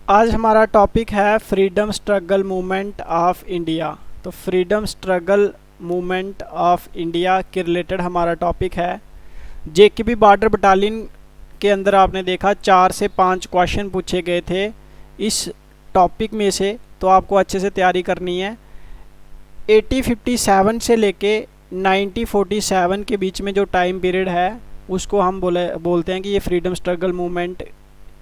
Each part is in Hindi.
आज हमारा टॉपिक है freedom struggle movement of India. तो freedom struggle movement of India के रिलेटेड हमारा टॉपिक है। जेकेपी बॉर्डर बटालियन के अंदर आपने देखा 4 से 5 क्वेश्चन पूछे गए थे इस टॉपिक में से, तो आपको अच्छे से तैयारी करनी है। 1857 से लेके 1947 के बीच में जो टाइम पीरियड है उसको हम बोलते हैं कि ये फ्रीडम स्ट्रगल मूवमेंट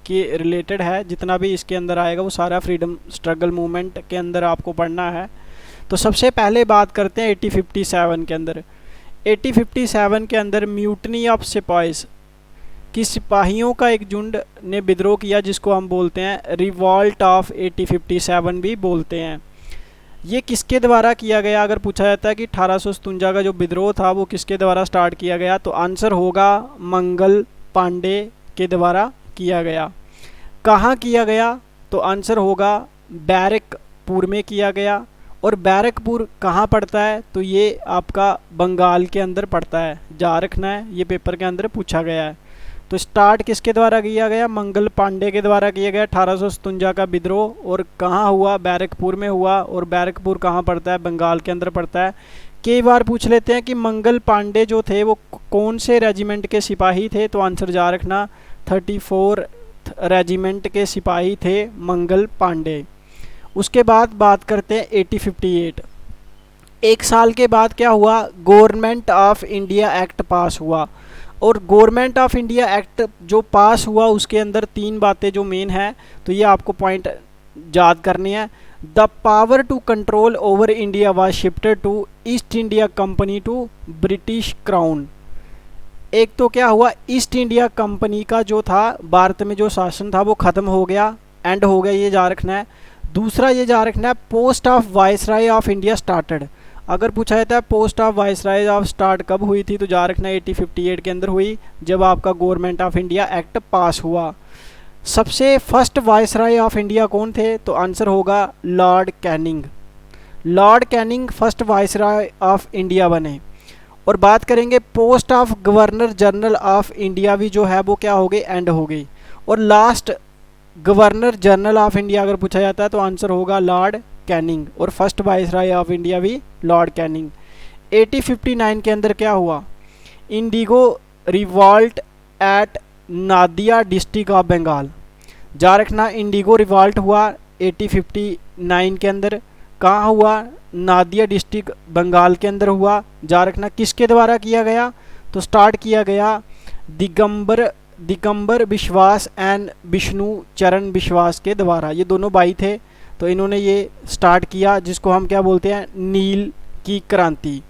के रिलेटेड है। जितना भी इसके अंदर आएगा वो सारा फ्रीडम स्ट्रगल मूवमेंट के अंदर आपको पढ़ना है। तो सबसे पहले बात करते हैं 1857 के अंदर। 1857 के अंदर म्यूटनी ऑफ सिपाहीज कि सिपाहियों का एक झुंड ने विद्रोह किया, जिसको हम बोलते हैं रिवॉल्ट ऑफ 1857 भी बोलते हैं। ये किसके द्वारा किया गया? अगर पूछा जाता है कि 1857 का जो विद्रोह था वो किसके द्वारा स्टार्ट किया गया, तो आंसर होगा मंगल पांडे के द्वारा किया गया। कहाँ किया गया? तो आंसर होगा बैरकपुर में किया गया। और बैरकपुर कहाँ पड़ता है? तो ये आपका बंगाल के अंदर पड़ता है, जा रखना है, ये पेपर के अंदर पूछा गया है। तो स्टार्ट किसके द्वारा किया गया? मंगल पांडे के द्वारा किया गया 1857 का विद्रोह। और कहाँ हुआ? बैरकपुर में हुआ। और बैरकपुर कहाँ पड़ता है? बंगाल के अंदर पड़ता है। कई बार पूछ लेते हैं कि मंगल पांडे जो थे वो कौन से रेजिमेंट के सिपाही थे, तो आंसर जा रखना 34 रेजिमेंट के सिपाही थे मंगल पांडे। उसके बाद बात करते हैं 1858। एक साल के बाद क्या हुआ? गवर्नमेंट ऑफ इंडिया एक्ट पास हुआ। और गवर्नमेंट ऑफ इंडिया एक्ट जो पास हुआ उसके अंदर 3 बातें जो मेन है, तो ये आपको पॉइंट याद करनी है। The power to control over India was shifted to East India Company to British Crown. एक तो क्या हुआ, ईस्ट इंडिया कंपनी का जो था भारत में जो शासन था वो ख़त्म हो गया, एंड हो गया, ये जा रखना है। दूसरा ये जा रखना है post of viceroy of India started. अगर पूछा जाता है post of viceroy of start कब हुई थी, तो जा रखना 1858 के अंदर हुई, जब आपका गवर्नमेंट ऑफ इंडिया एक्ट पास हुआ। सबसे फर्स्ट वाइसराय ऑफ इंडिया कौन थे? तो आंसर होगा Lord Canning. Lord Canning first viceroy of India बने। और बात करेंगे post of governor general of India भी जो है वो क्या हो गई? एंड हो गई। और last governor general of India अगर पूछा जाता है तो आंसर होगा लॉर्ड कैनिंग। और फर्स्ट वाइसराय ऑफ इंडिया भी लॉर्ड कैनिंग। 1859 के अंदर क्या हुआ? Indigo revolt at Nadia district of Bengal. जा रखना इंडिगो रिवॉल्ट हुआ 1859 के अंदर। कहाँ हुआ? नादिया डिस्ट्रिक्ट बंगाल के अंदर हुआ। जा रखना किसके द्वारा किया गया? तो स्टार्ट किया गया दिगंबर विश्वास एंड विष्णु चरण विश्वास के द्वारा। ये दोनों भाई थे, तो इन्होंने ये स्टार्ट किया, जिसको हम क्या बोलते हैं? नील की क्रांति।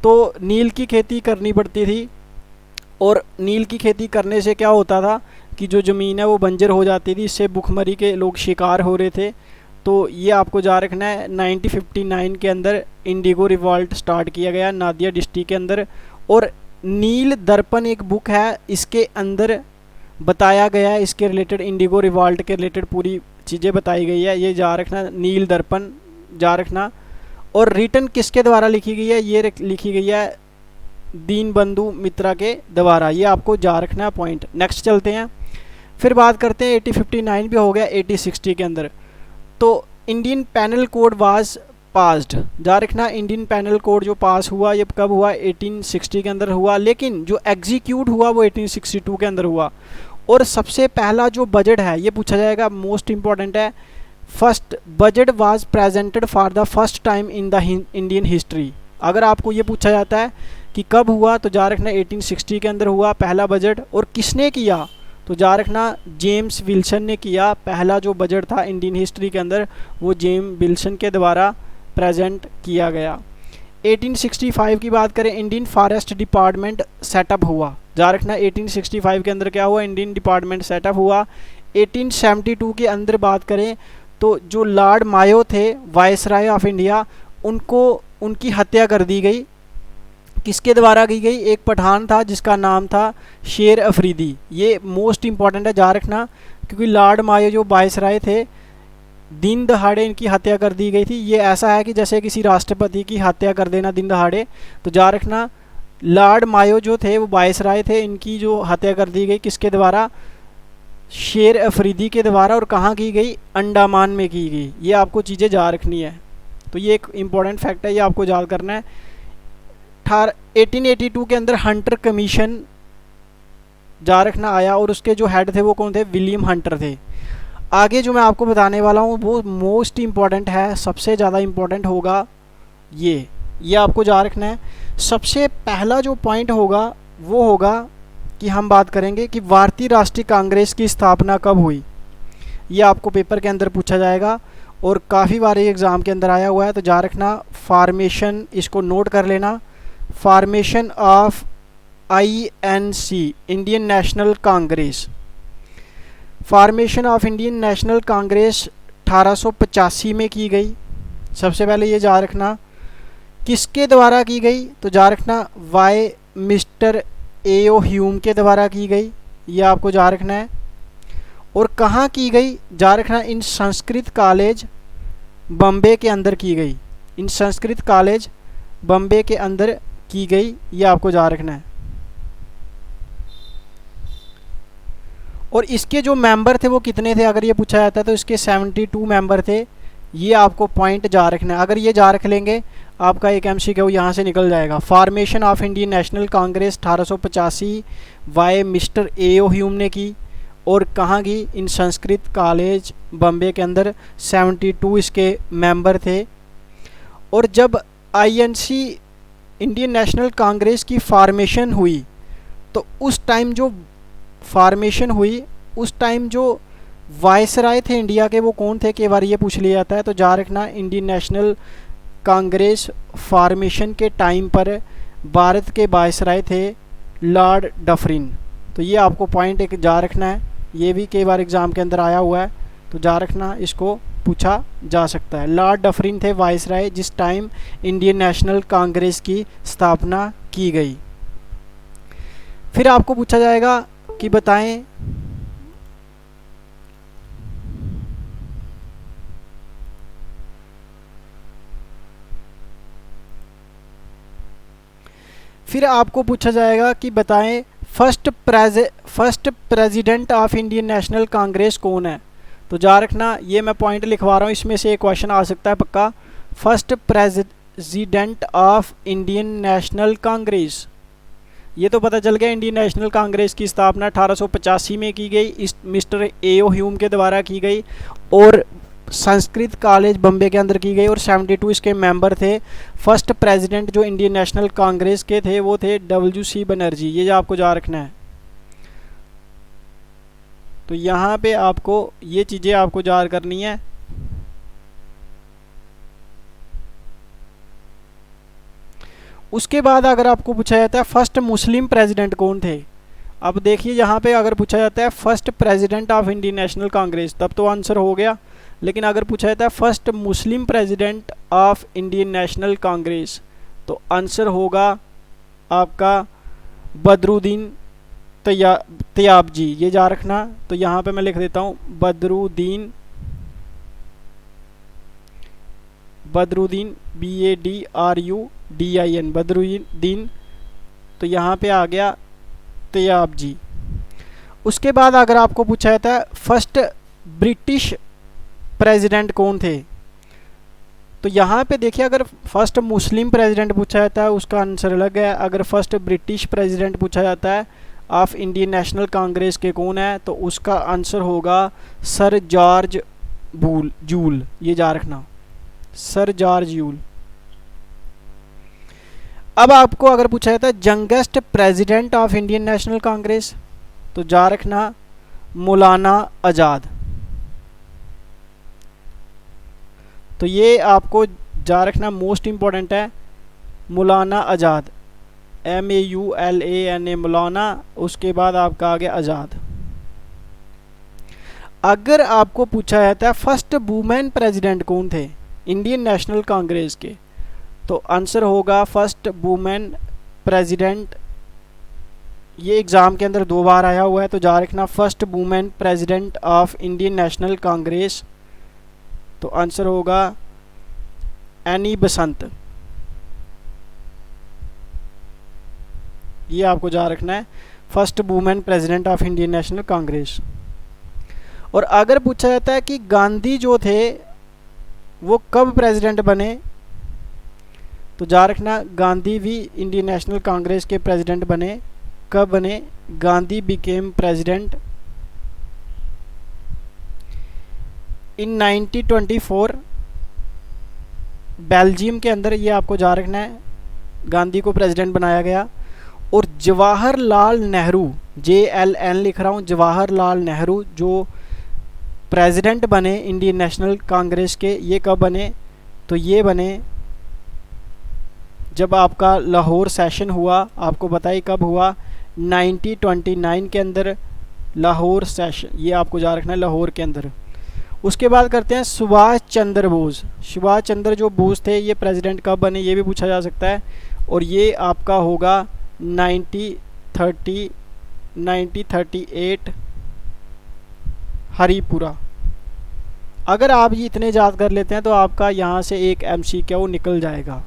तो नील की खेती करनी पड़ती थी, और नील की खेती करने से क्या होता था कि जो ज़मीन है वो बंजर हो जाती थी, इससे भुखमरी के लोग शिकार हो रहे थे। तो ये आपको जा रखना है 1959 के अंदर इंडिगो रिवॉल्ट स्टार्ट किया गया नादिया डिस्ट्रिक्ट के अंदर। और नील दर्पण एक बुक है, इसके अंदर बताया गया है, इसके रिलेटेड इंडिगो रिवॉल्ट के रिलेटेड पूरी चीज़ें बताई गई है, ये जा रखना नील दर्पण जा रखना। और रिटर्न किसके द्वारा लिखी गई है? ये लिखी गई है दीनबंधु मित्रा के द्वारा। ये आपको जा रखना है पॉइंट। नेक्स्ट चलते हैं, फिर बात करते हैं 1859 भी हो गया। 1860 के अंदर तो Indian panel code was passed. जा रखना इंडियन पैनल कोड जो पास हुआ ये कब हुआ? 1860 के अंदर हुआ, लेकिन जो एग्जीक्यूट हुआ वो 1862 के अंदर हुआ। और सबसे पहला जो बजट है ये पूछा जाएगा, मोस्ट इंपॉर्टेंट है। First budget was presented for the first time in the Indian history. अगर आपको ये पूछा जाता है कि कब हुआ, तो जा रखना 1860 के अंदर हुआ पहला बजट। और किसने किया? तो जा रखना जेम्स विल्सन ने किया। पहला जो बजट था इंडियन हिस्ट्री के अंदर वो जेम्स विल्सन के द्वारा प्रेजेंट किया गया। 1865 की बात करें, इंडियन फॉरेस्ट डिपार्टमेंट सेटअप हुआ। जा रखना 1865 के अंदर क्या हुआ? इंडियन डिपार्टमेंट सेटअप हुआ। 1872 के अंदर बात करें तो जो लॉर्ड मायो थे वाइसराय ऑफ इंडिया, उनकी हत्या कर दी गई। किसके द्वारा की गई? एक पठान था जिसका नाम था शेर अफरीदी। ये मोस्ट इंपॉर्टेंट है, जा रखना, क्योंकि लॉर्ड मायो जो वाइसराय थे दिन दहाड़े इनकी हत्या कर दी गई थी। ये ऐसा है कि जैसे किसी राष्ट्रपति की हत्या कर देना दिन दहाड़े। तो जा रखना लॉर्ड मायो जो थे वो वाइसराय थे, इनकी जो हत्या कर दी गई किसके द्वारा? शेर अफरीदी के द्वारा और कहाँ की गई, अंडमान में की गई। ये आपको चीज़ें याद रखनी है। तो ये एक इम्पॉर्टेंट फैक्ट है, ये आपको याद करना है। 1882 के अंदर हंटर कमीशन जा रखना आया और उसके जो हेड थे वो कौन थे, विलियम हंटर थे। आगे जो मैं आपको बताने वाला हूँ वो मोस्ट इम्पॉर्टेंट है, सबसे ज़्यादा इम्पॉर्टेंट होगा ये आपको याद रखना है। सबसे पहला जो पॉइंट होगा वो होगा कि हम बात करेंगे कि भारतीय राष्ट्रीय कांग्रेस की स्थापना कब हुई। ये आपको पेपर के अंदर पूछा जाएगा और काफ़ी बार एग्ज़ाम के अंदर आया हुआ है, तो याद रखना। फॉर्मेशन, इसको नोट कर लेना, formation of INC, Indian National Congress. Formation of Indian National Congress 1885 में की गई। सबसे पहले ये याद रखना किसके द्वारा की गई, तो याद रखना वाई मिस्टर A.O. ह्यूम के द्वारा की गई। ये आपको याद रखना है। और कहाँ की गई, याद रखना इन संस्कृत कॉलेज बम्बे के अंदर की गई। इन संस्कृत कॉलेज बम्बे के अंदर की गई, ये आपको याद रखना है। और इसके जो मेंबर थे वो कितने थे, अगर ये पूछा जाता है तो इसके 72 मेंबर थे। ये आपको पॉइंट याद रखना है। अगर ये याद रख लेंगे आपका एक MCQ यहाँ से निकल जाएगा। Formation of Indian National Congress 1885 by mister A.O. Hume ने की और कहाँ की, इन संस्कृत कॉलेज बम्बे के अंदर 72 इसके मेंबर थे। और जब INC इंडियन नेशनल कांग्रेस की फॉर्मेशन हुई तो उस टाइम जो फॉर्मेशन हुई उस टाइम जो वायसराय थे इंडिया के वो कौन थे, कई बार ये पूछ लिया जाता है। तो याद रखना इंडियन नेशनल कांग्रेस फॉर्मेशन के टाइम पर भारत के वायसराय थे लॉर्ड डफरिन। तो ये आपको पॉइंट एक याद रखना है, ये भी कई बार एग्ज़ाम के अंदर आया हुआ है, तो याद रखना, इसको पूछा जा सकता है। लॉर्ड डफरिन थे वायसराय जिस टाइम इंडियन नेशनल कांग्रेस की स्थापना की गई। फिर आपको पूछा जाएगा कि बताएं फिर आपको पूछा जाएगा कि बताएं first president of Indian National Congress कौन है। तो याद रखना, ये मैं पॉइंट लिखवा रहा हूँ, इसमें से एक क्वेश्चन आ सकता है पक्का। First president of Indian National Congress, ये तो पता चल गया इंडियन नेशनल कांग्रेस की स्थापना 1885 में की गई, इस मिस्टर A.O. ह्यूम के द्वारा की गई और संस्कृत कॉलेज बम्बे के अंदर की गई और 72 इसके मेंबर थे। फर्स्ट प्रेसिडेंट जो इंडियन नेशनल कांग्रेस के थे वो थे WC बनर्जी। ये जो आपको याद रखना है। तो यहाँ पे आपको ये चीज़ें आपको याद करनी है। उसके बाद अगर आपको पूछा जाता है फर्स्ट मुस्लिम प्रेसिडेंट कौन थे, अब देखिए यहाँ पे अगर पूछा जाता है first president of Indian National Congress तब तो आंसर हो गया। लेकिन अगर पूछा जाता है first Muslim president of Indian National Congress तो आंसर होगा आपका बदरुद्दीन तैयाबजी। ये याद रखना। तो यहाँ पे मैं लिख देता हूँ बदरुद्दीन BADRUDIN बदरुद्दीन। तो यहाँ पे आ गया तैयाबजी। उसके बाद अगर आपको पूछा जाता है फर्स्ट ब्रिटिश प्रेसिडेंट कौन थे, तो यहाँ पे देखिए अगर फर्स्ट मुस्लिम प्रेसिडेंट पूछा जाता है उसका आंसर अलग है। अगर फर्स्ट ब्रिटिश प्रेसिडेंट पूछा जाता है ऑफ इंडियन नेशनल कांग्रेस के कौन है तो उसका आंसर होगा सर जॉर्ज जूल। ये याद रखना, सर जॉर्ज यूल। अब आपको अगर पूछा जाता है youngest president of Indian National Congress तो याद रखना मौलाना आज़ाद। तो ये आपको याद रखना मोस्ट इम्पॉर्टेंट है, मौलाना आज़ाद, MAULANA मौलाना। उसके बाद आपका आ गया आज़ाद। अगर आपको पूछा जाता है फर्स्ट वुमेन प्रेसिडेंट कौन थे इंडियन नेशनल कांग्रेस के तो आंसर होगा फर्स्ट वुमेन प्रेसिडेंट। ये एग्ज़ाम के अंदर 2 बार आया हुआ है, तो याद रखना first women president of Indian National Congress तो आंसर होगा एनी बसंत। ये आपको याद रखना है first women president of Indian National Congress. और अगर पूछा जाता है कि गांधी जो थे वो कब प्रेसिडेंट बने, तो जा रखना गांधी भी इंडियन नेशनल कांग्रेस के प्रेसिडेंट बने। कब बने? Gandhi became president in 1924 Belgium के अंदर। ये आपको जा रखना है, गांधी को प्रेसिडेंट बनाया गया। और जवाहरलाल नेहरू, JLN लिख रहा हूँ, जवाहरलाल नेहरू जो प्रेसिडेंट बने इंडियन नेशनल कांग्रेस के, ये कब बने? तो ये बने जब आपका लाहौर सेशन हुआ। आपको बताइए कब हुआ? 1929 के अंदर लाहौर सेशन, ये आपको जा रखना है लाहौर के अंदर। उसके बाद करते हैं सुभाष चंद्र बोस। सुभाष चंद्र जो बोस थे ये प्रेसिडेंट कब बने, ये भी पूछा जा सकता है। और ये आपका होगा 1938 हरिपुरा। अगर आप ये इतने याद कर लेते हैं तो आपका यहाँ से एक MCQ निकल जाएगा।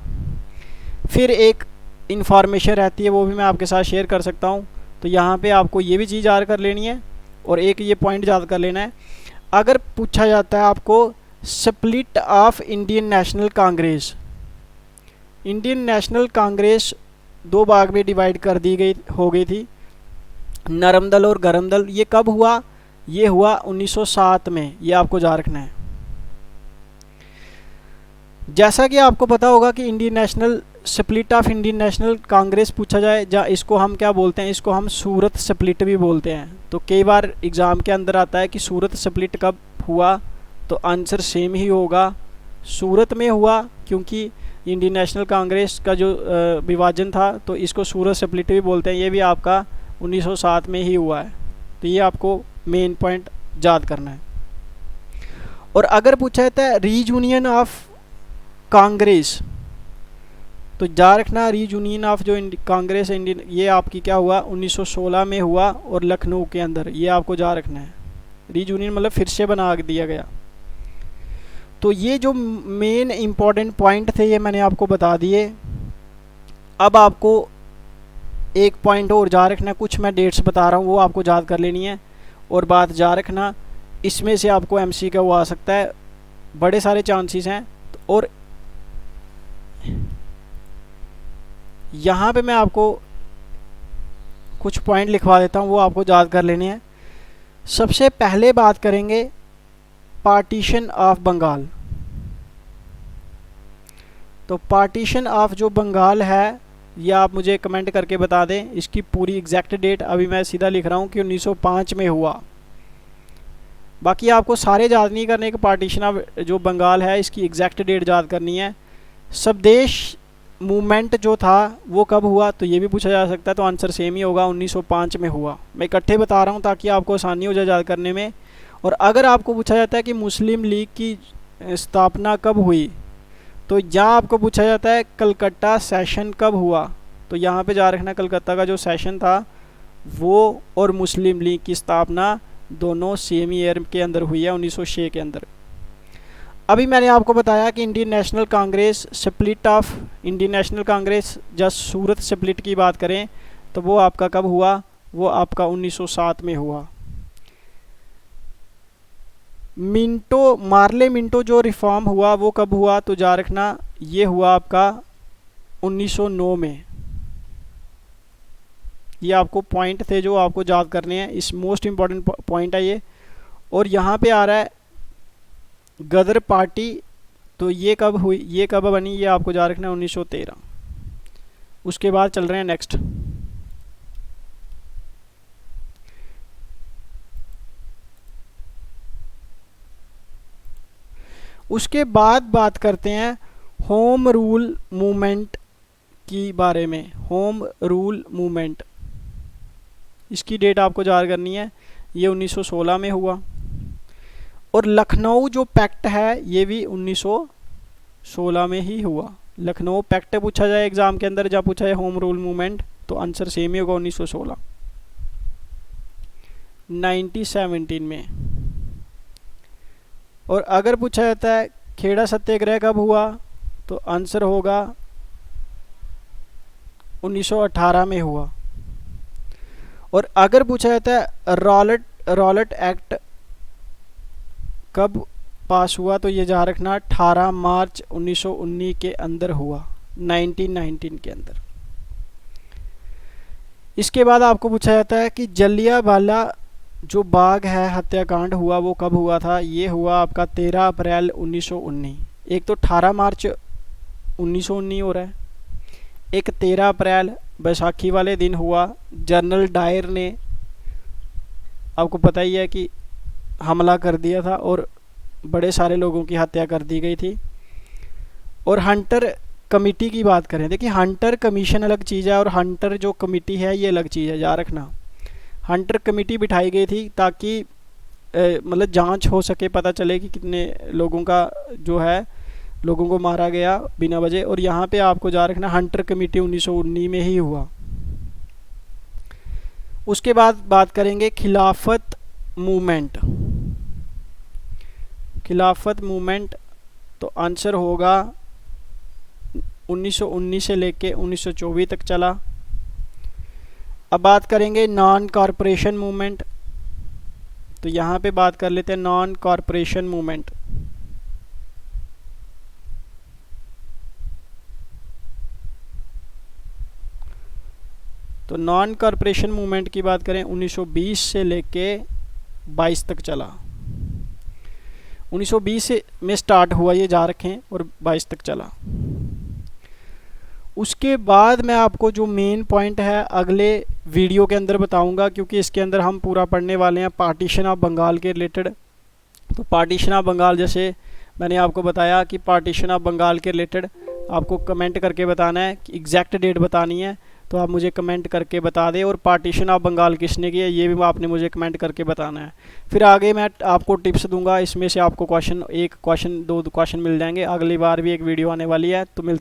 फिर एक इन्फॉर्मेशन रहती है, वो भी मैं आपके साथ शेयर कर सकता हूँ। तो यहाँ पे आपको ये भी चीज़ याद कर लेनी है और एक ये पॉइंट याद कर लेना है। अगर पूछा जाता है आपको split of Indian National Congress, Indian National Congress दो भाग में डिवाइड कर दी गई हो गई थी, नरम दल और गरम दल। ये कब हुआ? ये हुआ 1907 में। ये आपको याद रखना है। जैसा कि आपको पता होगा कि Indian national split of Indian National Congress पूछा जाए, या इसको हम क्या बोलते हैं, इसको हम सूरत स्प्लिट भी बोलते हैं। तो कई बार एग्ज़ाम के अंदर आता है कि सूरत स्प्लिट कब हुआ, तो आंसर सेम ही होगा, सूरत में हुआ, क्योंकि इंडियन नेशनल कांग्रेस का जो विभाजन था तो इसको सूरत स्प्लिट भी बोलते हैं। ये भी आपका 1907 में ही हुआ है। तो ये आपको मेन पॉइंट याद करना है। और अगर पूछा जाता है रीयूनियन ऑफ कांग्रेस, तो याद रखना रीयूनियन ऑफ जो कांग्रेस इंडियन, ये आपकी क्या हुआ? 1916 में हुआ और लखनऊ के अंदर। ये आपको याद रखना है। रीयूनियन मतलब फिर से बना दिया गया। तो ये जो मेन इम्पॉर्टेंट पॉइंट थे ये मैंने आपको बता दिए। अब आपको एक पॉइंट और याद रखना, कुछ मैं डेट्स बता रहा हूँ वो आपको याद कर लेनी है। और बात याद रखना, इसमें से आपको MCQ आ सकता है, बड़े सारे चांसेस हैं। और यहाँ पे मैं आपको कुछ पॉइंट लिखवा देता हूँ, वो आपको याद कर लेने हैं। सबसे पहले बात करेंगे पार्टीशन ऑफ बंगाल। तो पार्टीशन ऑफ जो बंगाल है, ये आप मुझे कमेंट करके बता दें इसकी पूरी एग्जैक्ट डेट। अभी मैं सीधा लिख रहा हूँ कि 1905 में हुआ। बाकी आपको सारे याद नहीं करने के, पार्टीशन ऑफ जो बंगाल है इसकी एग्जैक्ट डेट याद करनी है। स्वदेश मूवमेंट जो था वो कब हुआ, तो ये भी पूछा जा सकता है। तो आंसर सेम ही होगा, 1905 में हुआ। मैं इकट्ठे बता रहा हूँ ताकि आपको आसानी हो जाए याद करने में। और अगर आपको पूछा जाता है कि मुस्लिम लीग की स्थापना कब हुई, तो यहाँ आपको पूछा जाता है कलकत्ता सेशन कब हुआ। तो यहाँ पे याद रखना कलकत्ता का जो सेशन था वो और मुस्लिम लीग की स्थापना दोनों सेम ईयर के अंदर हुई है, 1906 के अंदर। अभी मैंने आपको बताया कि Indian National Congress split of Indian National Congress, जब सूरत स्प्लिट की बात करें तो वो आपका कब हुआ? वो आपका 1907 में हुआ। मिंटो मार्ले मिंटो जो रिफॉर्म हुआ वो कब हुआ, तो जा रखना ये हुआ आपका 1909 में। ये आपको पॉइंट थे जो आपको याद करने हैं, इस मोस्ट इम्पॉर्टेंट पॉइंट है ये। और यहाँ पे आ रहा है गदर पार्टी, तो ये कब हुई, ये कब बनी, ये आपको याद रखना है 1913। उसके बाद चल रहे हैं नेक्स्ट। उसके बाद बात करते हैं होम रूल मूवमेंट की बारे में। होम रूल मूवमेंट, इसकी डेट आपको याद करनी है, ये 1916 में हुआ। और लखनऊ जो पैक्ट है ये भी 1916 में ही हुआ। लखनऊ पैक्ट पूछा जाए एग्जाम के अंदर, जब पूछा जाए होम रूल मूवमेंट, तो आंसर सेम ही होगा 1916। 1917 में। और अगर पूछा जाता है खेड़ा सत्याग्रह कब हुआ, तो आंसर होगा 1918 में हुआ। और अगर पूछा जाता है रॉलेट एक्ट कब पास हुआ, तो ये जा रखना 18 मार्च 1919 के अंदर हुआ, 1919 के अंदर। इसके बाद आपको पूछा जाता है कि जलियांवाला जो बाग है हत्याकांड हुआ वो कब हुआ था। ये हुआ आपका 13 अप्रैल 1919। एक तो 18 मार्च 1919 हो रहा है, एक 13 अप्रैल बैसाखी वाले दिन हुआ। जनरल डायर ने, आपको पता ही है कि हमला कर दिया था और बड़े सारे लोगों की हत्या कर दी गई थी। और हंटर कमेटी की बात करें, देखिए हंटर कमीशन अलग चीज़ है और हंटर जो कमेटी है ये अलग चीज़ है, याद रखना। हंटर कमेटी बिठाई गई थी ताकि मतलब जांच हो सके, पता चले कि कितने लोगों का जो है लोगों को मारा गया बिना वजह। और यहाँ पे आपको जा रखना हंटर कमेटी 1919 में ही हुआ। उसके बाद बात करेंगे खिलाफत मूवमेंट। खिलाफत मूवमेंट तो आंसर होगा 1919 से लेके 1924 तक चला। अब बात करेंगे नॉन कॉरपोरेशन मूवमेंट, तो यहाँ पे बात कर लेते हैं नॉन कॉरपोरेशन मूवमेंट। तो नॉन कॉरपोरेशन मूवमेंट की बात करें 1920 से लेके 22 तक चला। 1920 में स्टार्ट हुआ ये जा रखें और 22 तक चला। उसके बाद मैं आपको जो मेन पॉइंट है अगले वीडियो के अंदर बताऊंगा, क्योंकि इसके अंदर हम पूरा पढ़ने वाले हैं पार्टीशन ऑफ बंगाल के रिलेटेड। तो पार्टीशन ऑफ बंगाल, जैसे मैंने आपको बताया कि पार्टीशन ऑफ बंगाल के रिलेटेड आपको कमेंट करके बताना है कि एग्जैक्ट डेट बतानी है, तो आप मुझे कमेंट करके बता दें। और पार्टीशन ऑफ बंगाल किसने किया ये भी आपने मुझे कमेंट करके बताना है। फिर आगे मैं आपको टिप्स दूंगा, इसमें से आपको क्वेश्चन, एक क्वेश्चन, दो क्वेश्चन मिल जाएंगे। अगली बार भी एक वीडियो आने वाली है, तो मिलते हैं।